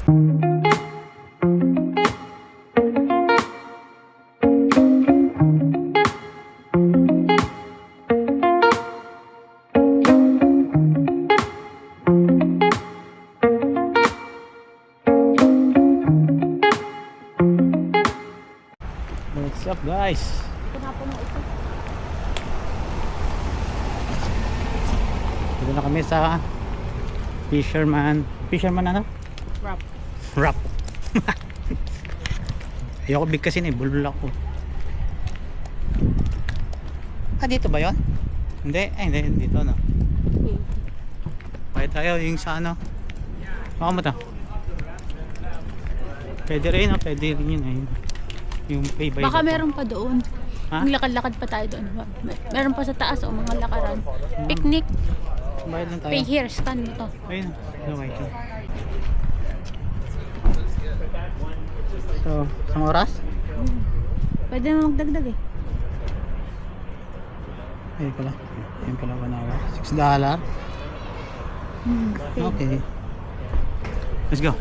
What's up guys? Dito na kami sa Fisherman ano? Wrap. Ayoko big kasi bulbul ako. Dito ba yon? Hindi dito no. Bakit tayo yung sa ano? Baka mo to? Pwede rin yun ayun. Yung pay by baka meron pa doon. Ha? Yung lakad-lakad pa tayo doon. Meron pa sa taas o mga lakaran. Picnic. Bayad lang tayo. Pay here, scan mo to. Ayun. Okay. So, isang oras? Pwede naman magdagdag eh. Ayun pala. Ayun pala 1 hour. $6. Okay. Let's go.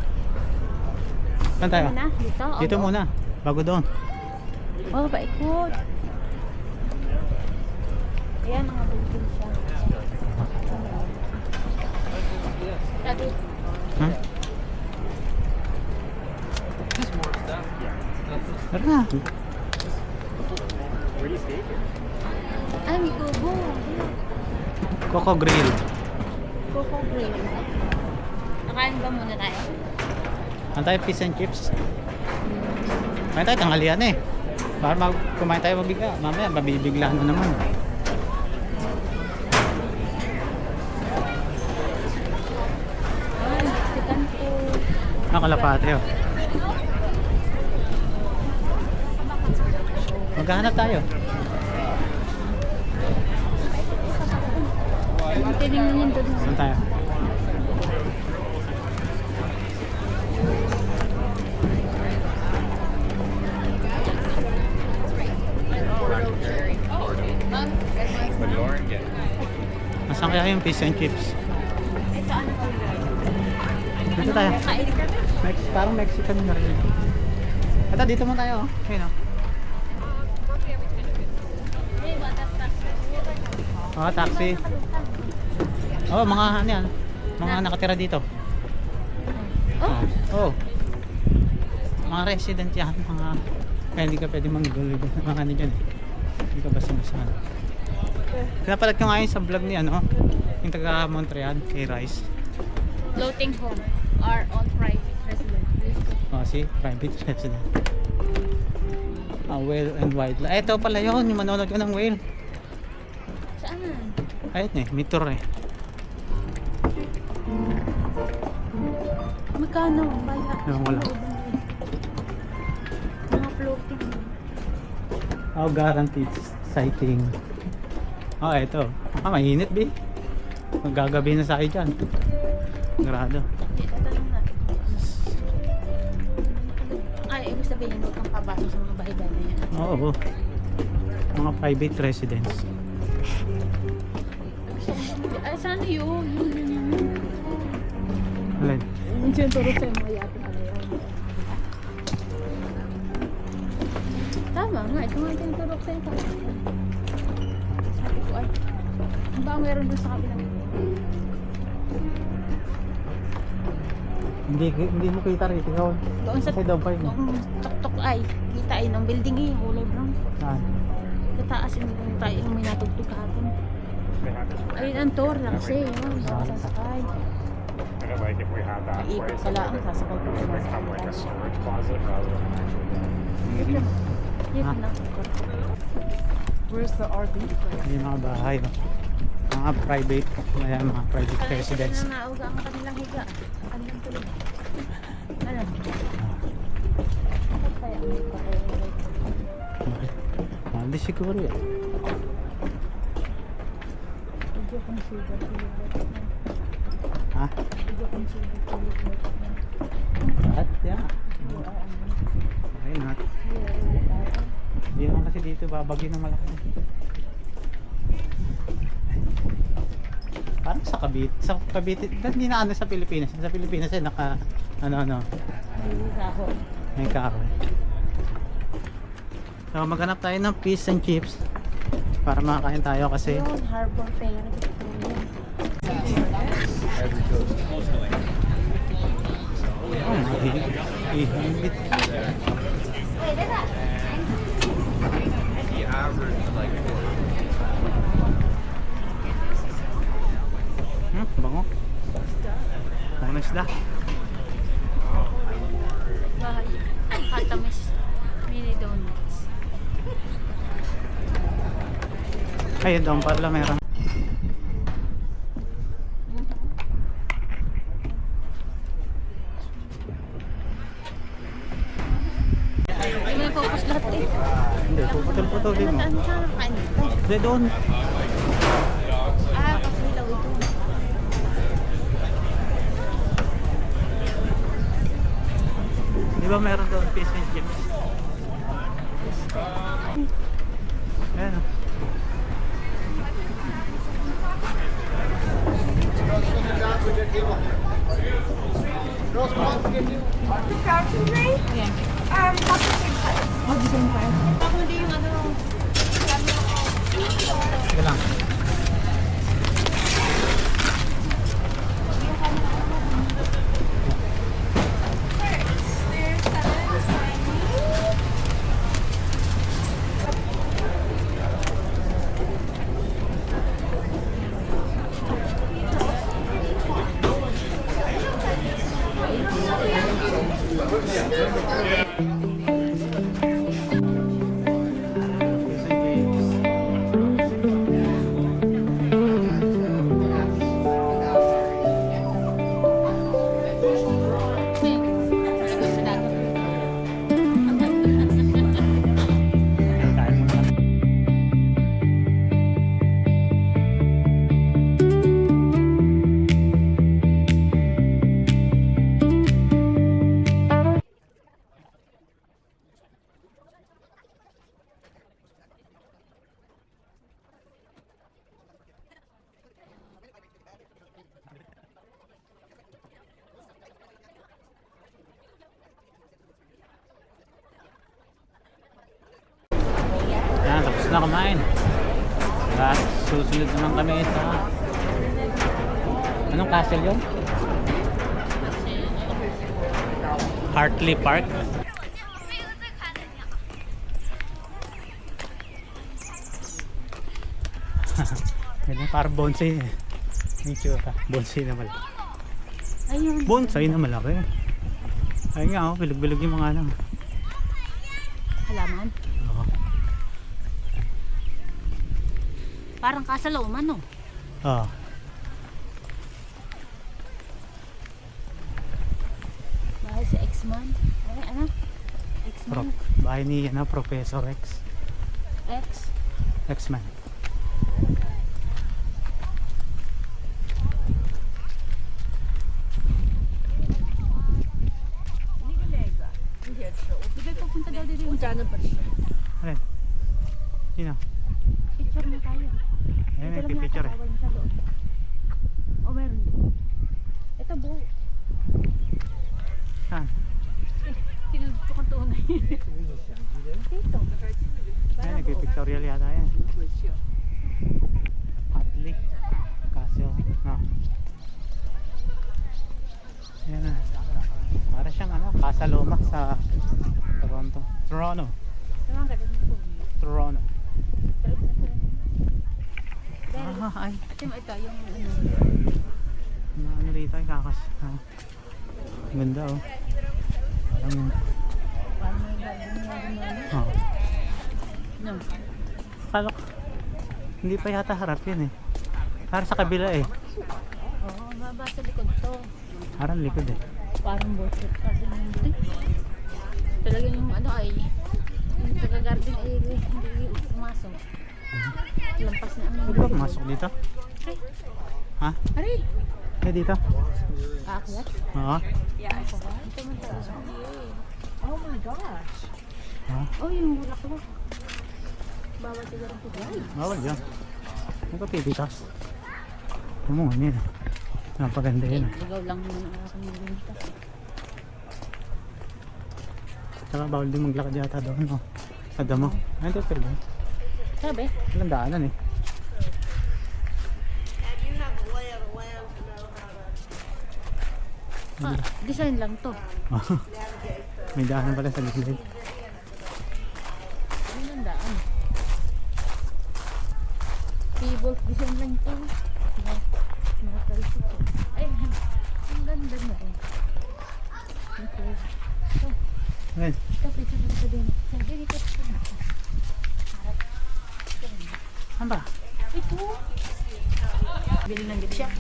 Saan tayo? Muna, dito. Dito muna. Bago doon. Oh, paikot. Ayan, mga building siya. Dati. Huh? Tara na. Ay, may kubo. Coco Grill. Coco Grill. Nakain ba muna tayo? Ano tayo? Fish and chips? Kumain tayo, tanghalian eh. Para kumain tayo mabigla. Mamaya, mabibigla na naman. Ay, sikan po. Nakalapate oh. Maghahanap tayo. Tinignan yun doon. Saan tayo? Nasaan kaya yung fish and chips? Ito ano po? Dito tayo. Kain kami. Parang Mexican na rin. Ito, dito mo tayo. Ayun oh. Hey, water taxi. Oh, taxi. Oh, mga ano yan. Mga nakatira dito. Oh, Oh. Mga resident yan. Mga hindi ka pwede manggulog. Mga ano dyan. Hindi ka basta-basta. Pinapalag ko ngayon sa vlog ni ano. Yung taga Montreal, kay Rice. floating home or on private residence. Oh, si private resident. Whale and wildlife. Ito pala yun. Yung manonood ko ng whale. Saan? Ayun eh. May tour eh. Magkano? Baya. Ewan ko lang. Mga floating. Oh, guaranteed sighting. Oh, eto. Mainit, B. Magagabi na sa akin dyan. Grado. Tatanong na. Ay, ibig sabihin, huwag kang pabasa sa mga bahay-bahay na yan. Oo. Mga private residence. Ay, saan yun? Yun. Alin? Yung sinturok sa'yo, mga yato pala yun. Tama nga, ito nga yung sinturok sa'yo. Sabi ko, ay, ang ba meron doon sa kabilang? Hindi mo kita rito. Ikaw. Doon sa Kasi daw pa yun. noong tok-tok ay, kita ay ng building eh, yung kulay brown. Saan? Kataas yung tayo yung may natugtog kahapon. Ayun ang tour lang siya, yun. Sasakay. Like if we had that Iikot place, pala ang sasakay ko. it would have like a storage closet rather than an actual Yun Ah. na. Where's the RV place? Yung mga bahay. Oh. Mga private. Ayan, mga private residence. Kaya na nauga ang kanilang higa. Kanilang tulog. Ano? Bakit kaya may patay? Hindi siguro yan. Medyo consider. Ha? Medyo consider. Lahat yan. Ayun na. Hindi naman kasi dito babagyo ng malaki. Parang Sa Cavite. Sa Cavite. Hindi na ano sa Pilipinas. Sa Pilipinas ay naka ano. May kahoy. May kahoy. So maghanap tayo ng fish and chips para makakain tayo kasi Yun, Harbor Fair. oh, mahigit. The average, like, Bango. Bango na isda. Bahay. Katamis. Mini donuts. Ayun doon pala meron. Hindi may focus lahat eh. Hindi, puputol-putulin mo. Ano siya nakain dito? Hindi doon. Kasi ilaw ito. Di ba meron doon fish and chips? Ayan o. Ayan. Oh, di same price. Ako hindi yung ano. Sige lang. Fish and chips. Kain mo na. Yan, tapos na kumain. At susunod naman kami sa anong castle yun? Hartley Park. Ganyan, parang bonsai eh. May tsura. Bonsai na malaki. Ayun. Bonsai na malaki. Ayun nga oh, bilog-bilog yung mga ano. Halaman. Oo. Parang kasalauman, no? Oh. Bahay sa X-Man. Ay, ano? X-Man. Bahay ni ano, Professor X. X. X-Man. Bigay pupunta daw dito yung dyan pa rin. Alin? Sino? Picture na tayo. Ayun, may picture eh. O, meron din. Ito buo. Saan? Tinudto kong tunay. Dito. Ayun, nagpipictorial yata yan. Hartley Castle. No. Ayan na. Para siyang ano, Casa Loma sa Toronto. Toronto. Naman ka din po. Toronto. Trip na trip. Dahil, Ay. ito yung ano. Ano rito ay kakas. Ah. Ganda oh. Parang Paano yung gagawin mo? oh. No. Kala ko, hindi pa yata harap yun eh. Parang sa kabila eh. Oo, mababa sa likod to. Parang likod eh. Parang botret garden yung buti. Talagang yung ano ay yung taga-garden ay hindi pumasok. Lampas na ang Pwede ba pumasok dito? Ha? Aray! Eh dito? Aakyat? Oo. Ako ba? Ito man tayo. Oh my gosh. Ha? Oh, yung bulaklak. Bawal siguro po. Bawal dyan. Ano ka pipitas? mo, ano yun? Napaganda yun. Ligaw lang naman ang aking nilita. Tsaka bawal din maglakad yata doon, no? Sa damo. Ano ito, pero Sabi? walang daanan eh. Design lang to. May daanan pala sa gilid. Ano ang daan? Table design lang to. Mga talsik. Ay, ang ganda na rin. Okay. Ayan. Ito, pizza na ito din. Sabi dito ito na. Saan ba? Ito. Bili ng gift shop.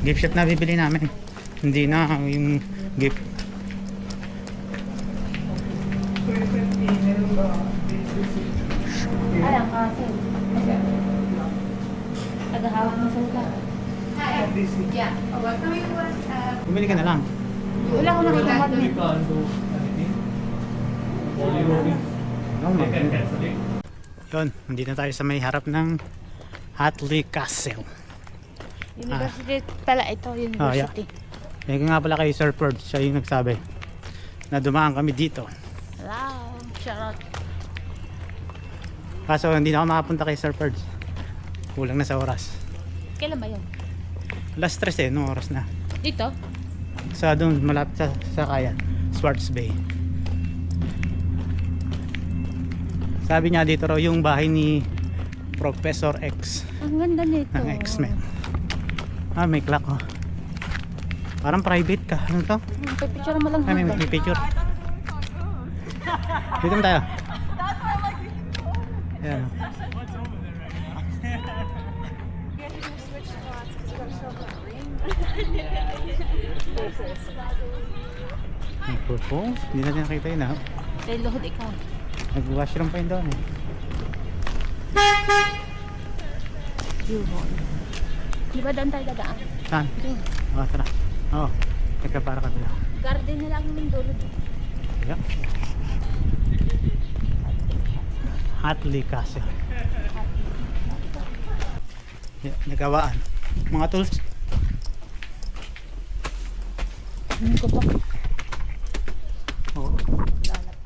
Gift shop na bibili namin. Hindi na yung gift. Alam kasi. Tagahawak mo sa lugar. Bumili ka na lang. Wala ko nakita magnet. Yun, hindi na tayo sa may harap ng Hatley Castle. University pala ito, university. Yan nga pala kay Sir Ferd, siya yung nagsabi na dumaan kami dito. Wow, charot. Kaso hindi na ako makapunta kay Sir Ferd. Kulang na sa oras. Kailan ba yun? Alas 3 no oras na. Dito? Sa doon malapit sa Kayan, Swartz Bay. Sabi niya dito raw yung bahay ni Professor X Ang ganda nito. ng X-Men. May clock oh. Parang private ka. Ano to? Picture mo lang May hanggang. picture. Dito na tayo. Ayan. May purple. Hindi natin nakita yun ha. Dahil luhod ikaw. Nag-washroom pa yun doon eh. U-Haul. Di ba doon tayo dadaan? Saan? Doon. Tara. Teka para kabila. Garden na lang yung dulo. Yeah. Hatley Castle. Yeah, nagawaan. Mga tools. Ano ko pa? Oo. Lalap.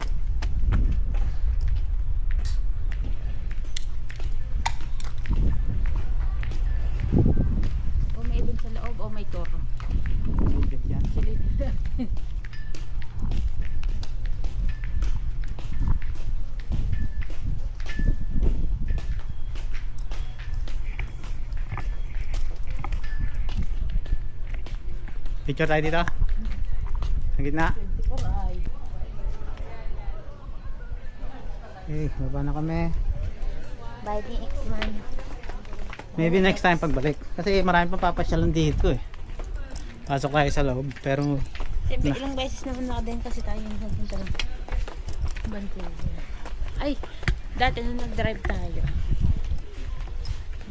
O may ibon sa loob o may toro. Tubig yan. Silid. Picture tayo dito. Sa gitna. 24 ay. Okay, baba na kami. Biting X-Man. Maybe next time pagbalik. Kasi marami pa papasyalan dito eh. Pasok tayo sa loob. Pero Siyempre ilang beses naman nakadin kasi tayo yung nagpunta ng Vancouver. Ay, dati nung nag-drive tayo.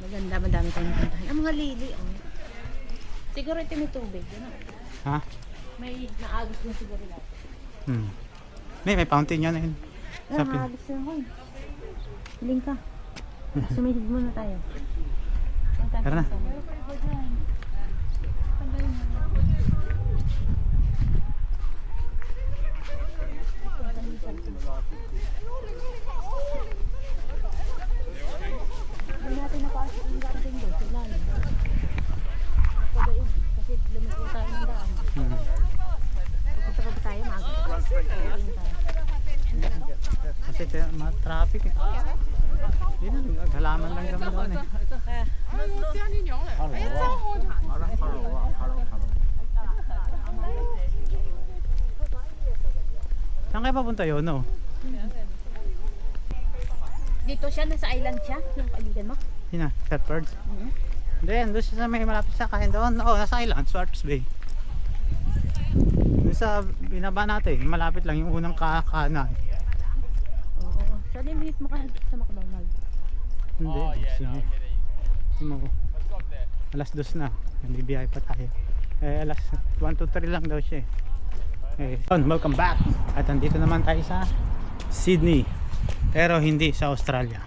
Maganda, madami tayong puntahan. Ang mga lili, oh. Siguro ito may tubig, ano? ha? May naagos na siguro natin. May fountain yan eh. Sa pin- Naagos na ako. Hiling ka. Sumilid muna tayo. Tara na. Hindi natin napasok yung garden doon. Sa ilalim. Pagayin. Kasi lumit po tayo ng daan. Pupunta pa ba tayo? Maagos. Hiling tayo. Kasi traffic eh. Yun ang halaman lang naman doon eh. Saan kayo papunta yun no? Dito siya, nasa island siya. Yung kaibigan mo. Yun na, Thetford. Hindi, doon siya sa may malapit sa kain doon. Oo, nasa island, Swartz Bay. Doon sa binaba natin, malapit lang yung unang kanan. Oo. Saan yung minute mo ka sa McDonald's? Hindi, sige mo. Alas 2 na, nabibiyay pa tayo. Alas 1, 2, 3 lang daw siya eh. Welcome back. At andito naman tayo sa Sydney. Pero hindi sa Australia.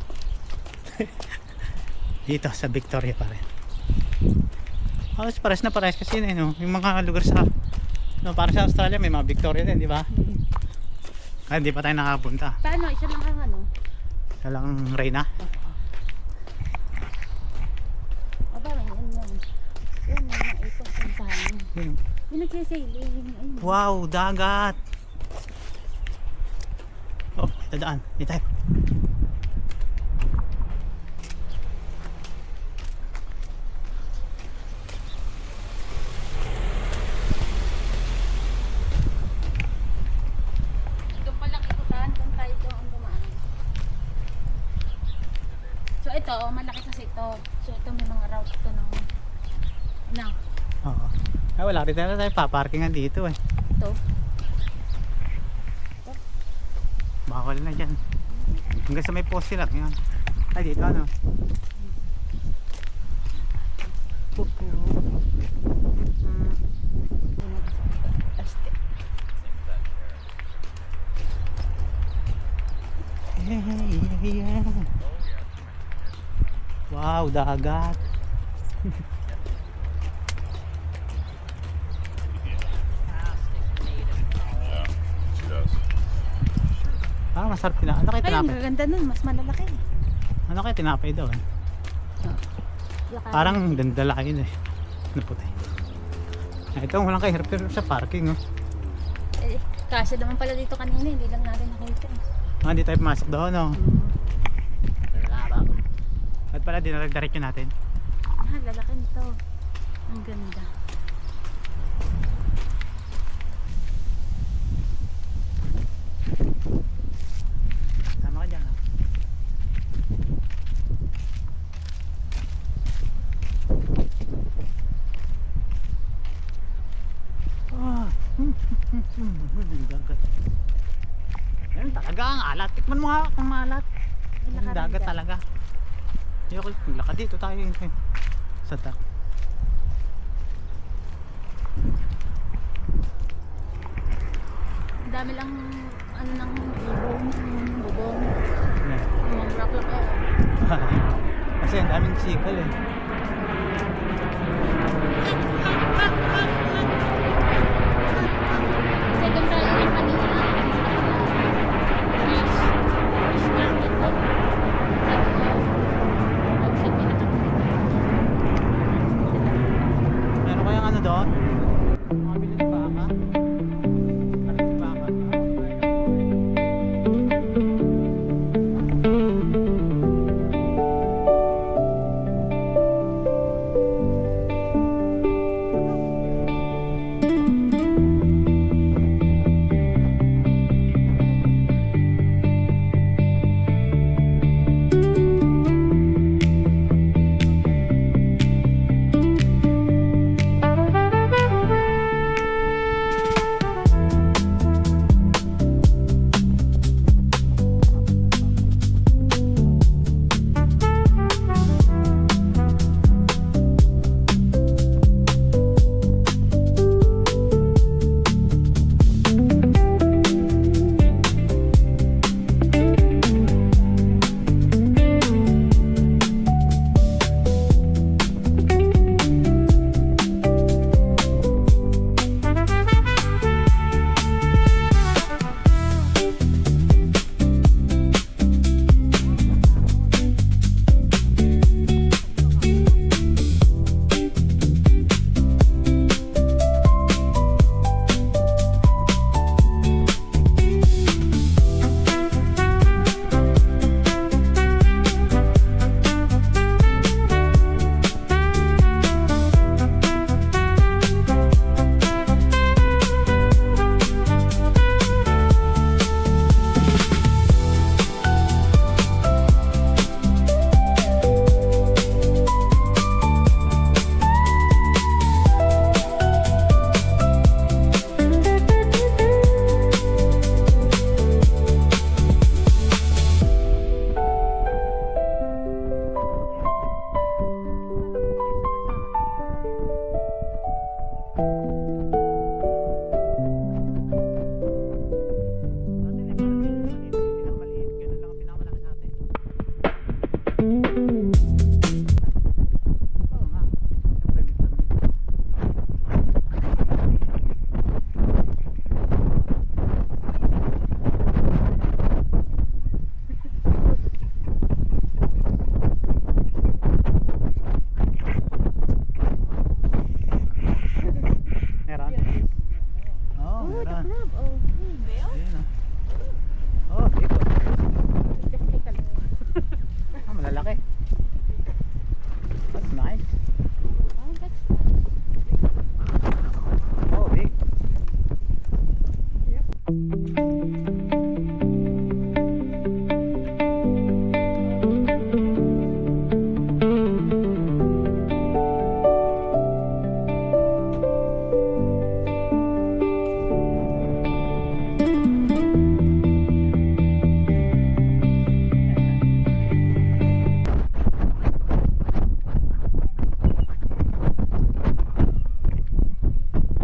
Dito sa Victoria pa rin. Halos pares na pares kasi yun eh, no? Yung mga lugar sa no, para sa Australia may mga Victoria din, di ba? Kaya hindi pa tayo nakapunta. Paano? Isa lang ang ano? Isa lang Reyna. Aba, may yan yan. Yan, may mga ito. Puntahan. Yun. Yung nagsisailing. Ayun. Wow, dagat! Oh, ito daan. Dito tayo. Doon palang ikutan kung tayo doon dumaan. So ito, malaki kasi ito. So ito may mga route ito ng ano, Oo. Ay, wala rin tayo paparkingan dito eh. ito. Bawal na dyan. Hanggang sa may poste lang yan. Ay, dito ano? Yeah. Wow, dagat. She does. Ah, masarap tina. Ano kayo Ay, ang tinapay? gaganda nun. Mas malalaki. Ano kayo tinapay doon? Parang dandala yun eh. Ano puti. Ito, walang kayo pero sa parking oh. Eh, kasya naman pala dito kanina. Hindi lang natin nakita. Ah, hindi tayo pumasok doon oh. At pala dinaragdarit yun natin. Ah, lalaki nito. Ang ganda. Tama ka dyan ah. Ah. Ang dagat. Yan talaga ang alat. Tikman mo nga kung maalat. May Ang dagat nakaraan talaga. Ayoko, lakad dito tayo sa tak. Ang dami lang ano ng ibon, bubong. Yan. Mga bulaklak eh. Kasi ang daming sikal eh. Kasi doon tayo yung kanina. Fish. Fish market doon. Outside pinaka- Meron kayang ano doon? Makabili ng baka? Parang ng baka. na. crab. Oh, Ayun oh. Oh, dito. just take a look. Ah, malalaki. That's nice. Oh, that's nice. Oh, big.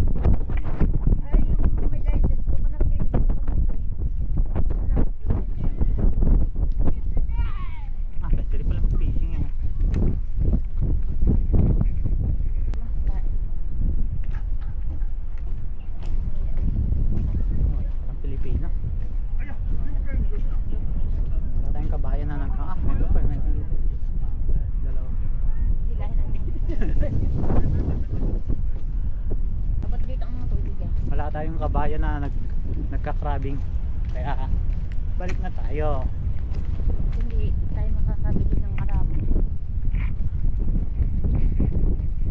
Ay, yung may license ko, ka na bibili ng kamote. Ah, pwede pala mag-fishing yan. Oh, parang Pilipino. Wala tayong kabayan na ito pa, may dito. Dalawa. Hilahin natin. Dapat dito ang tubig yan. Wala tayong kabayan na nagka-crabbing. Kaya balik na tayo. Hindi tayo makakabili ng marami.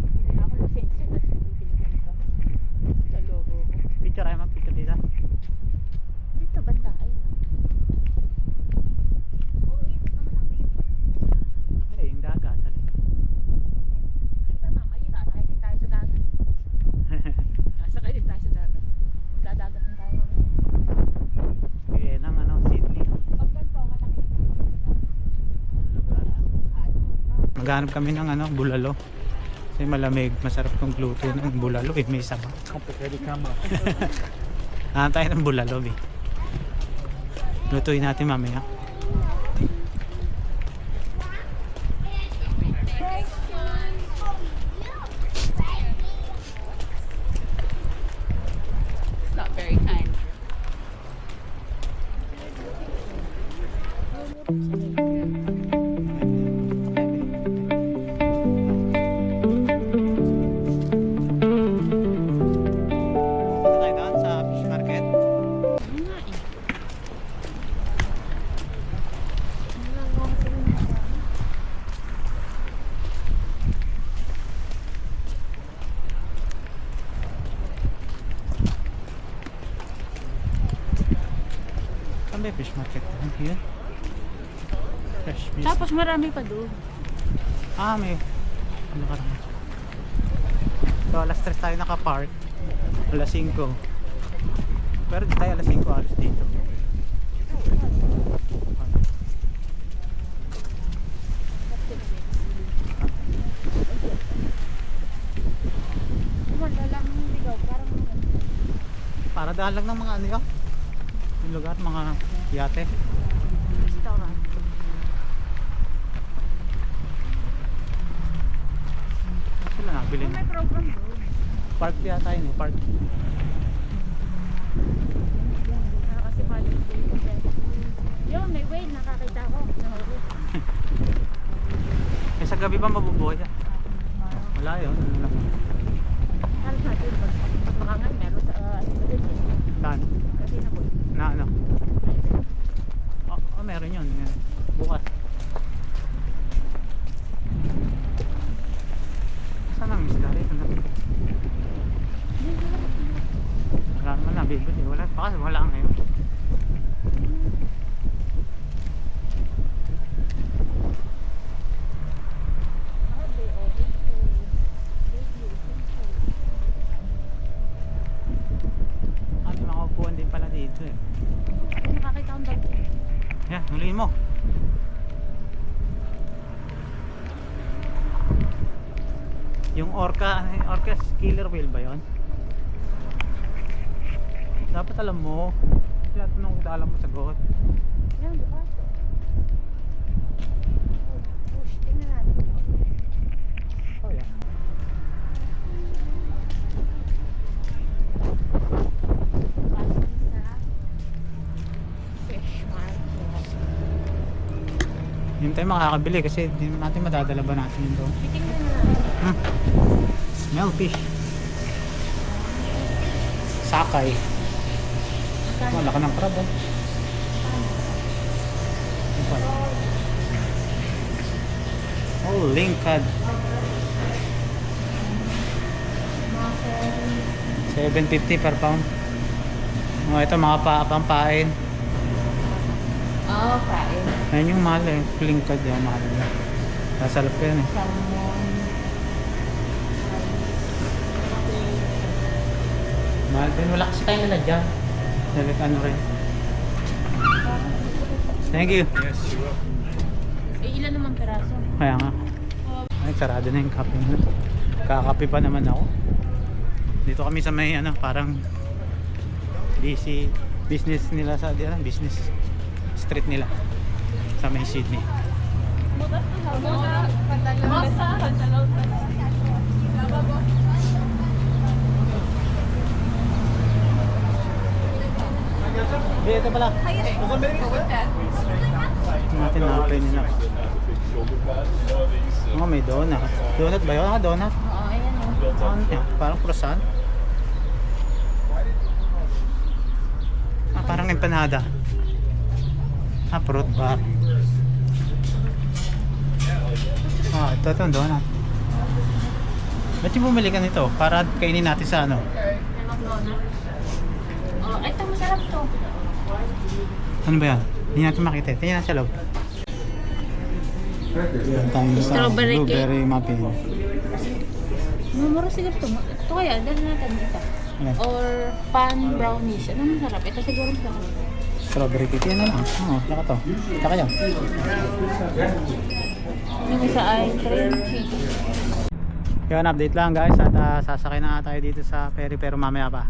Hindi na ako lisensya kasi bibili ko nito. Sa logo ko. Picture ay mag-picture dito. Dito banda, ayun. Oo, ikot naman ang view. Eh, yung dagat. Halika. Ito mamaya, sasakay din tayo sa dagat. Sasakay din tayo sa dagat. Magdadagat din tayo mamaya. Kaya ng Sydney. Pag ganito, malaki yung Lugar. ano. Maghanap kami ng bulalo. Kasi malamig, masarap tong luto ng bulalo eh, may sabaw. Complicated camera. Hanap tayo ng bulalo eh. Lutuin natin mamaya. It's not very kind. Punta tayo doon sa fish market. Ano nga eh. Nangangako sila ng dami. Saan ba yung fish market? Yun. Fresh fish. Tapos marami pa doon. Ah, may ano ka naman. So, alas 3 tayo nakapark. Alas 5. Pero di tayo alas 5 alas dito. Wala lang yung ligaw. Parang Para dahil lang ng mga yun. Yung lugar, mga yate. restaurant. Sila nabili May na. program doon. Park yata yun eh, park. Kasi Father's Day. Yun, may whale. Nakakita ko. Nahuli. Eh sa gabi pa mabubuhay yan. Wala yun. Ano lang. Halos natin. Baka nga meron sa ano ba din eh. Saan? Kasi na po. Na ano? Oh, meron yun. Yan. Bukas. Saan ang isda rito? Wala naman na, bibili. Wala pa kasi wala ngayon. Ah, may mga upuan din pala dito eh. Ay, nakakita akong dolphin. Yan, huliin mo. Yung orca killer whale ba yon? Dapat alam mo. Tinatanong kita, alam mo sagot. Yan, bukas. Push, tingnan natin. Oh, yan. Pasok sa fish market. Hindi tayo makakabili kasi hindi natin madadala ba natin yun doon. Titingnan na natin. Smell fish. Sakay. Wala ka ng crab oh. Ano pa? Oh, lingkad. 750 per pound. Oh, ito mga pampain. Oh, kain. Ayun yung mahal eh. Lingkad yan, mahal yan. Nasalap ko yan eh. Salmon. Mahal din. Wala kasi tayo nalagyan. Dahil ano rin. Thank you. Eh, ilan naman peraso? Kaya nga. Ay, sarado na yung kape mo. Kakape pa naman ako. Dito kami sa may ano, parang busy business nila sa business street nila sa may Sydney. Ito pala. Natin na-apply nila. Oh, may donut. Donut ba yun? Ah, donut. Oo, ayan o. Ano yan? Parang croissant. Ah, parang empanada. Ah, fruit bar. Ah, ito donut. Ba't yung bumili ka nito? Para kainin natin sa ano? Oh, ito masarap to. Ano ba yan? Hindi natin makita. Tingnan sa loob. Meron tayong sa Strawberry cake. blueberry muffin. Mumura siguro to. Ito kaya, dali natin dito. Ayan. Or pan brownies. Ano masarap? Ito siguro masarap. Strawberry cake. Yan na lang. Oo, saka to. Saka yan. Yung isa ay cream cheese. Yun, update lang guys. At sasakay na nga tayo dito sa ferry pero mamaya pa.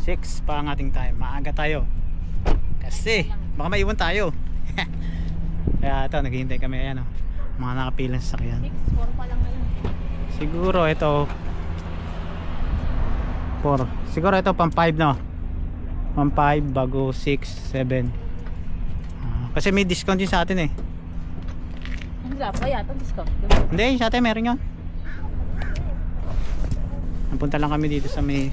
6 pa ang ating time. Maaga tayo. Kasi, baka maiwan tayo. Kaya ito, naghihintay kami. Ayan o. Mga nakapilang sasakyan. 6, 4 pa lang ngayon. Siguro ito 4. Siguro ito pang 5 no. Pang 5 bago 6, 7. Kasi may discount din sa atin eh. Ang sarap kaya ito discount. Hindi, sa atin meron yun. Napunta lang kami dito sa may